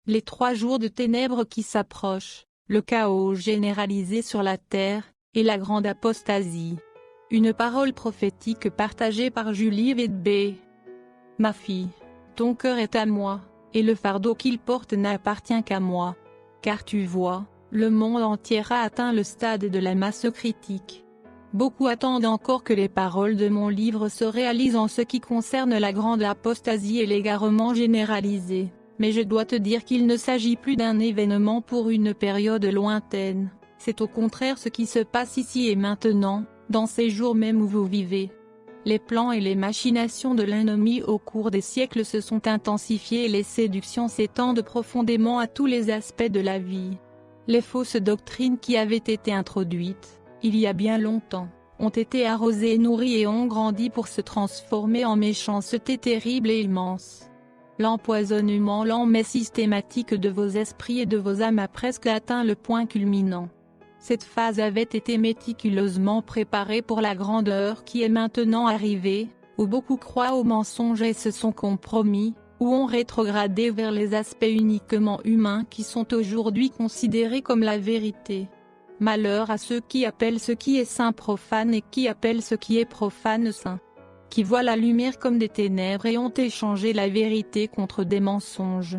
Les 3 jours de ténèbres qui s'approchent, le chaos généralisé sur la terre, et la grande apostasie. Une parole prophétique partagée par Julie Vedbe. Ma fille, ton cœur est à moi, et le fardeau qu'il porte n'appartient qu'à moi. Car tu vois, le monde entier a atteint le stade de la masse critique. Beaucoup attendent encore que les paroles de mon livre se réalisent en ce qui concerne la grande apostasie et l'égarement généralisé, mais je dois te dire qu'il ne s'agit plus d'un événement pour une période lointaine, c'est au contraire ce qui se passe ici et maintenant, dans ces jours même où vous vivez. Les plans et les machinations de l'ennemi au cours des siècles se sont intensifiés et les séductions s'étendent profondément à tous les aspects de la vie. Les fausses doctrines qui avaient été introduites, il y a bien longtemps, ont été arrosées et nourries et ont grandi pour se transformer en méchanceté terrible et immense. L'empoisonnement lent mais systématique de vos esprits et de vos âmes a presque atteint le point culminant. Cette phase avait été méticuleusement préparée pour la grande heure qui est maintenant arrivée, où beaucoup croient aux mensonges et se sont compromis, où ont rétrogradé vers les aspects uniquement humains qui sont aujourd'hui considérés comme la vérité. Malheur à ceux qui appellent ce qui est saint profane et qui appellent ce qui est profane saint. Qui voient la lumière comme des ténèbres et ont échangé la vérité contre des mensonges.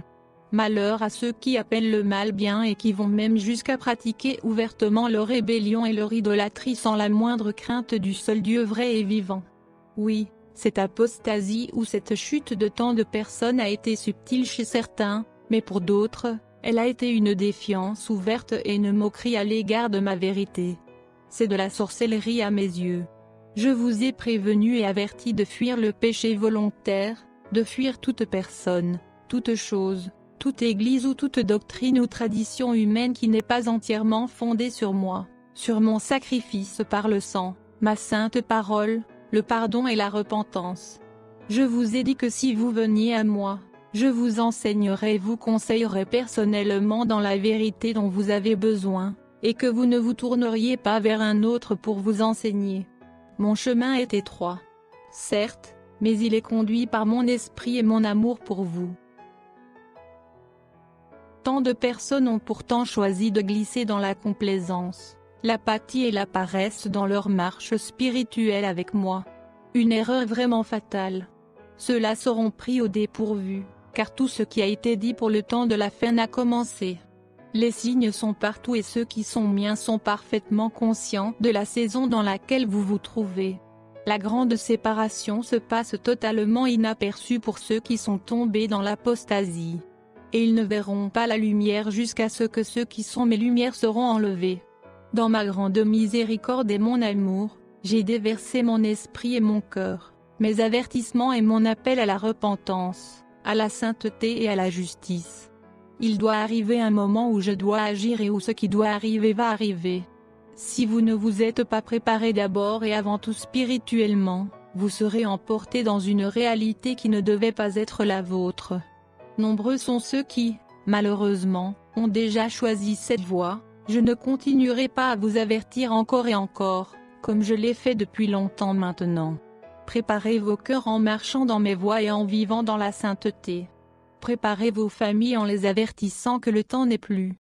Malheur à ceux qui appellent le mal bien et qui vont même jusqu'à pratiquer ouvertement leur rébellion et leur idolâtrie sans la moindre crainte du seul Dieu vrai et vivant. Oui, cette apostasie ou cette chute de tant de personnes a été subtile chez certains, mais pour d'autres, elle a été une défiance ouverte et une moquerie à l'égard de ma vérité. C'est de la sorcellerie à mes yeux. Je vous ai prévenu et averti de fuir le péché volontaire, de fuir toute personne, toute chose, toute église ou toute doctrine ou tradition humaine qui n'est pas entièrement fondée sur moi, sur mon sacrifice par le sang, ma sainte parole, le pardon et la repentance. Je vous ai dit que si vous veniez à moi, je vous enseignerai et vous conseillerai personnellement dans la vérité dont vous avez besoin, et que vous ne vous tourneriez pas vers un autre pour vous enseigner. Mon chemin est étroit. Certes, mais il est conduit par mon esprit et mon amour pour vous. Tant de personnes ont pourtant choisi de glisser dans la complaisance, l'apathie et la paresse dans leur marche spirituelle avec moi. Une erreur vraiment fatale. Ceux-là seront pris au dépourvu, car tout ce qui a été dit pour le temps de la fin a commencé. Les signes sont partout et ceux qui sont miens sont parfaitement conscients de la saison dans laquelle vous vous trouvez. La grande séparation se passe totalement inaperçue pour ceux qui sont tombés dans l'apostasie. Et ils ne verront pas la lumière jusqu'à ce que ceux qui sont mes lumières seront enlevés. Dans ma grande miséricorde et mon amour, j'ai déversé mon esprit et mon cœur, mes avertissements et mon appel à la repentance, à la sainteté et à la justice. Il doit arriver un moment où je dois agir et où ce qui doit arriver va arriver. Si vous ne vous êtes pas préparé d'abord et avant tout spirituellement, vous serez emporté dans une réalité qui ne devait pas être la vôtre. Nombreux sont ceux qui, malheureusement, ont déjà choisi cette voie. Je ne continuerai pas à vous avertir encore et encore, comme je l'ai fait depuis longtemps maintenant. Préparez vos cœurs en marchant dans mes voies et en vivant dans la sainteté. Préparez vos familles en les avertissant que le temps n'est plus.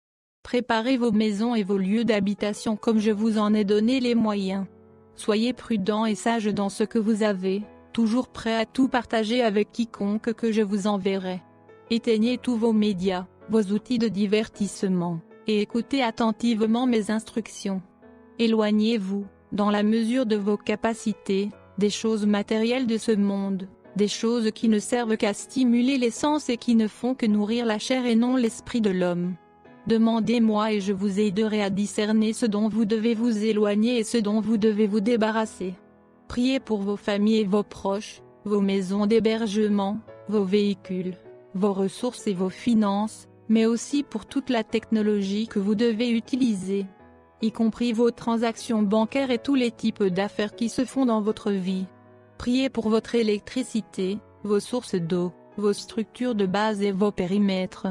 Préparez vos maisons et vos lieux d'habitation comme je vous en ai donné les moyens. Soyez prudents et sages dans ce que vous avez, toujours prêts à tout partager avec quiconque que je vous enverrai. Éteignez tous vos médias, vos outils de divertissement, et écoutez attentivement mes instructions. Éloignez-vous, dans la mesure de vos capacités, des choses matérielles de ce monde, des choses qui ne servent qu'à stimuler les sens et qui ne font que nourrir la chair et non l'esprit de l'homme. Demandez-moi et je vous aiderai à discerner ce dont vous devez vous éloigner et ce dont vous devez vous débarrasser. Priez pour vos familles et vos proches, vos maisons d'hébergement, vos véhicules, vos ressources et vos finances, mais aussi pour toute la technologie que vous devez utiliser, y compris vos transactions bancaires et tous les types d'affaires qui se font dans votre vie. Priez pour votre électricité, vos sources d'eau, vos structures de base et vos périmètres.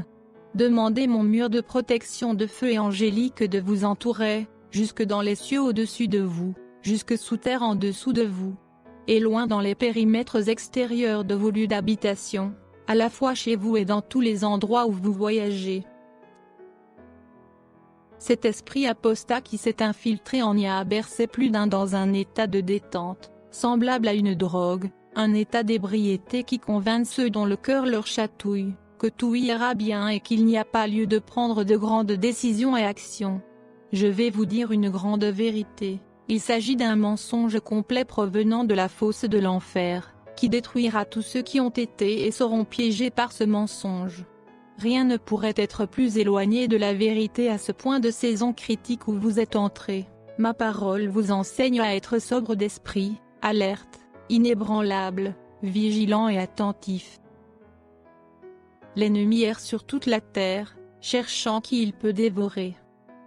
Demandez mon mur de protection de feu et angélique de vous entourer, jusque dans les cieux au-dessus de vous, jusque sous terre en dessous de vous, et loin dans les périmètres extérieurs de vos lieux d'habitation. à la fois chez vous et dans tous les endroits où vous voyagez. Cet esprit apostat qui s'est infiltré en y a bercé plus d'un dans un état de détente, semblable à une drogue, un état d'ébriété qui convainc ceux dont le cœur leur chatouille, que tout ira bien et qu'il n'y a pas lieu de prendre de grandes décisions et actions. Je vais vous dire une grande vérité, il s'agit d'un mensonge complet provenant de la fosse de l'enfer, qui détruira tous ceux qui ont été et seront piégés par ce mensonge. Rien ne pourrait être plus éloigné de la vérité à ce point de saison critique où vous êtes entré. Ma parole vous enseigne à être sobre d'esprit, alerte, inébranlable, vigilant et attentif. L'ennemi erre sur toute la terre, cherchant qui il peut dévorer.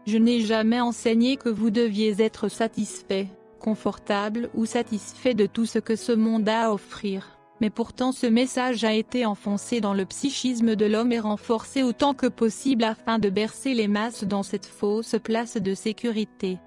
Je n'ai jamais enseigné que vous deviez être satisfait, confortable ou satisfait de tout ce que ce monde a à offrir. Mais pourtant ce message a été enfoncé dans le psychisme de l'homme et renforcé autant que possible afin de bercer les masses dans cette fausse place de sécurité.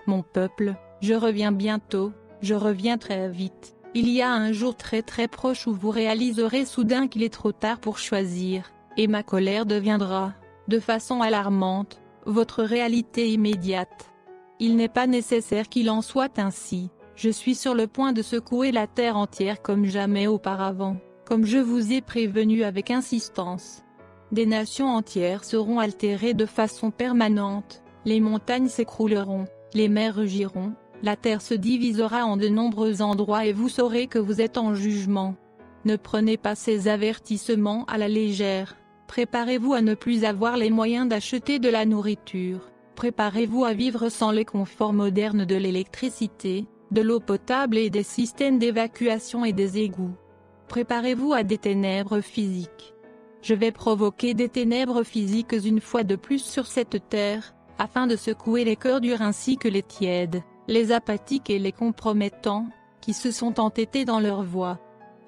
Mon peuple, je reviens bientôt, je reviens très vite. Il y a un jour très proche où vous réaliserez soudain qu'il est trop tard pour choisir, et ma colère deviendra, de façon alarmante, votre réalité immédiate. Il n'est pas nécessaire qu'il en soit ainsi. Je suis sur le point de secouer la terre entière comme jamais auparavant, comme je vous ai prévenu avec insistance. Des nations entières seront altérées de façon permanente, les montagnes s'écrouleront, les mers rugiront, la terre se divisera en de nombreux endroits et vous saurez que vous êtes en jugement. Ne prenez pas ces avertissements à la légère, préparez-vous à ne plus avoir les moyens d'acheter de la nourriture, préparez-vous à vivre sans les conforts modernes de l'électricité, de l'eau potable et des systèmes d'évacuation et des égouts. Préparez-vous à des ténèbres physiques. Je vais provoquer des ténèbres physiques une fois de plus sur cette terre, afin de secouer les cœurs durs ainsi que les tièdes, les apathiques et les compromettants, qui se sont entêtés dans leur voie.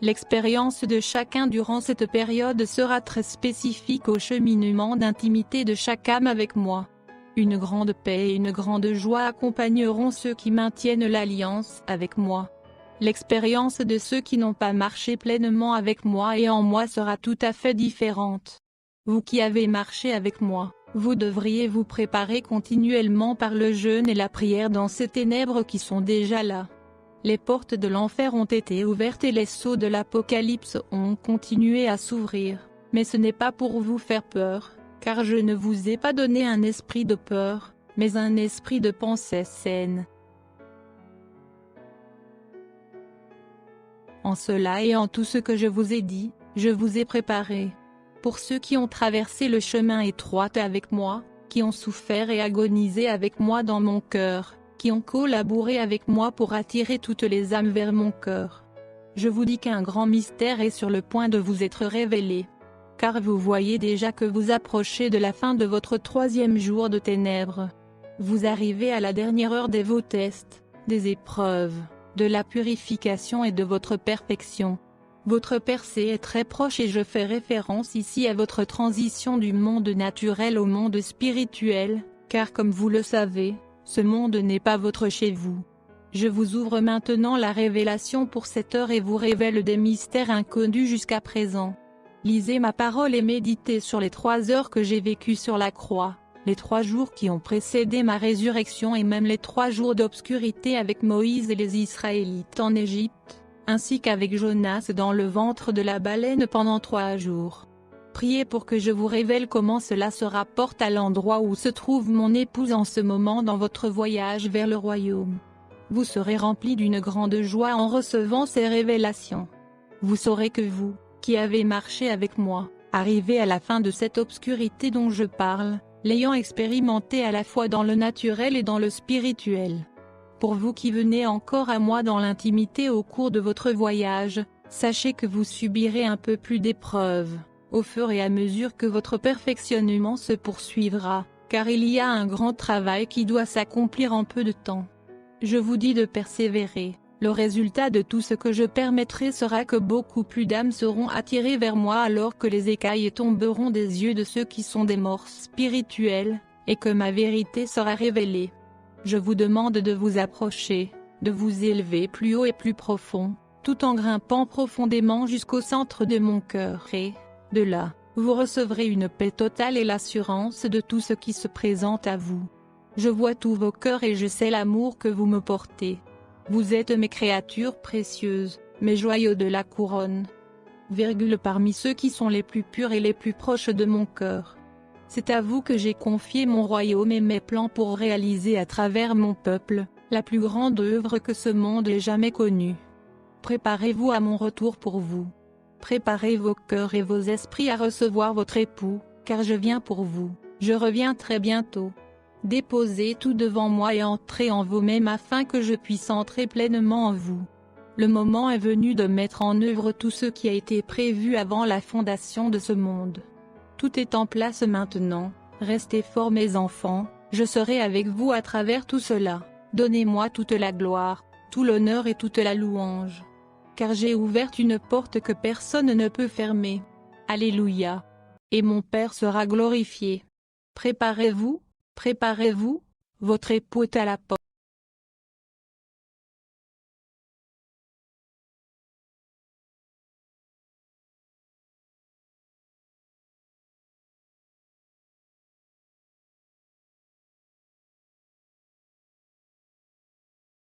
L'expérience de chacun durant cette période sera très spécifique au cheminement d'intimité de chaque âme avec moi. Une grande paix et une grande joie accompagneront ceux qui maintiennent l'alliance avec moi. L'expérience de ceux qui n'ont pas marché pleinement avec moi et en moi sera tout à fait différente. Vous qui avez marché avec moi, vous devriez vous préparer continuellement par le jeûne et la prière dans ces ténèbres qui sont déjà là. Les portes de l'enfer ont été ouvertes et les sceaux de l'Apocalypse ont continué à s'ouvrir, mais ce n'est pas pour vous faire peur. Car je ne vous ai pas donné un esprit de peur, mais un esprit de pensée saine. En cela et en tout ce que je vous ai dit, je vous ai préparé. Pour ceux qui ont traversé le chemin étroit avec moi, qui ont souffert et agonisé avec moi dans mon cœur, qui ont collaboré avec moi pour attirer toutes les âmes vers mon cœur. Je vous dis qu'un grand mystère est sur le point de vous être révélé. Car vous voyez déjà que vous approchez de la fin de votre 3e jour de ténèbres. Vous arrivez à la dernière heure de vos tests, des épreuves, de la purification et de votre perfection. Votre percée est très proche et je fais référence ici à votre transition du monde naturel au monde spirituel, car comme vous le savez, ce monde n'est pas votre chez vous. Je vous ouvre maintenant la révélation pour cette heure et vous révèle des mystères inconnus jusqu'à présent. Lisez ma parole et méditez sur les 3 heures que j'ai vécues sur la croix, les 3 jours qui ont précédé ma résurrection et même les 3 jours d'obscurité avec Moïse et les Israélites en Égypte, ainsi qu'avec Jonas dans le ventre de la baleine pendant 3 jours. Priez pour que je vous révèle comment cela se rapporte à l'endroit où se trouve mon épouse en ce moment dans votre voyage vers le royaume. Vous serez remplis d'une grande joie en recevant ces révélations. Vous saurez que vous, qui avez marché avec moi, arrivez à la fin de cette obscurité dont je parle, l'ayant expérimenté à la fois dans le naturel et dans le spirituel. Pour vous qui venez encore à moi dans l'intimité au cours de votre voyage, sachez que vous subirez un peu plus d'épreuves, au fur et à mesure que votre perfectionnement se poursuivra, car il y a un grand travail qui doit s'accomplir en peu de temps. Je vous dis de persévérer. Le résultat de tout ce que je permettrai sera que beaucoup plus d'âmes seront attirées vers moi alors que les écailles tomberont des yeux de ceux qui sont des morts spirituels, et que ma vérité sera révélée. Je vous demande de vous approcher, de vous élever plus haut et plus profond, tout en grimpant profondément jusqu'au centre de mon cœur et, de là, vous recevrez une paix totale et l'assurance de tout ce qui se présente à vous. Je vois tous vos cœurs et je sais l'amour que vous me portez. Vous êtes mes créatures précieuses, mes joyaux de la couronne. Parmi ceux qui sont les plus purs et les plus proches de mon cœur. C'est à vous que j'ai confié mon royaume et mes plans pour réaliser à travers mon peuple, la plus grande œuvre que ce monde ait jamais connue. Préparez-vous à mon retour pour vous. Préparez vos cœurs et vos esprits à recevoir votre époux, car je viens pour vous, je reviens très bientôt. Déposez tout devant moi et entrez en vous-même afin que je puisse entrer pleinement en vous. Le moment est venu de mettre en œuvre tout ce qui a été prévu avant la fondation de ce monde. Tout est en place maintenant, restez forts mes enfants, je serai avec vous à travers tout cela, donnez-moi toute la gloire, tout l'honneur et toute la louange. Car j'ai ouvert une porte que personne ne peut fermer. Alléluia. Et mon Père sera glorifié. Préparez-vous, votre époux est à la porte.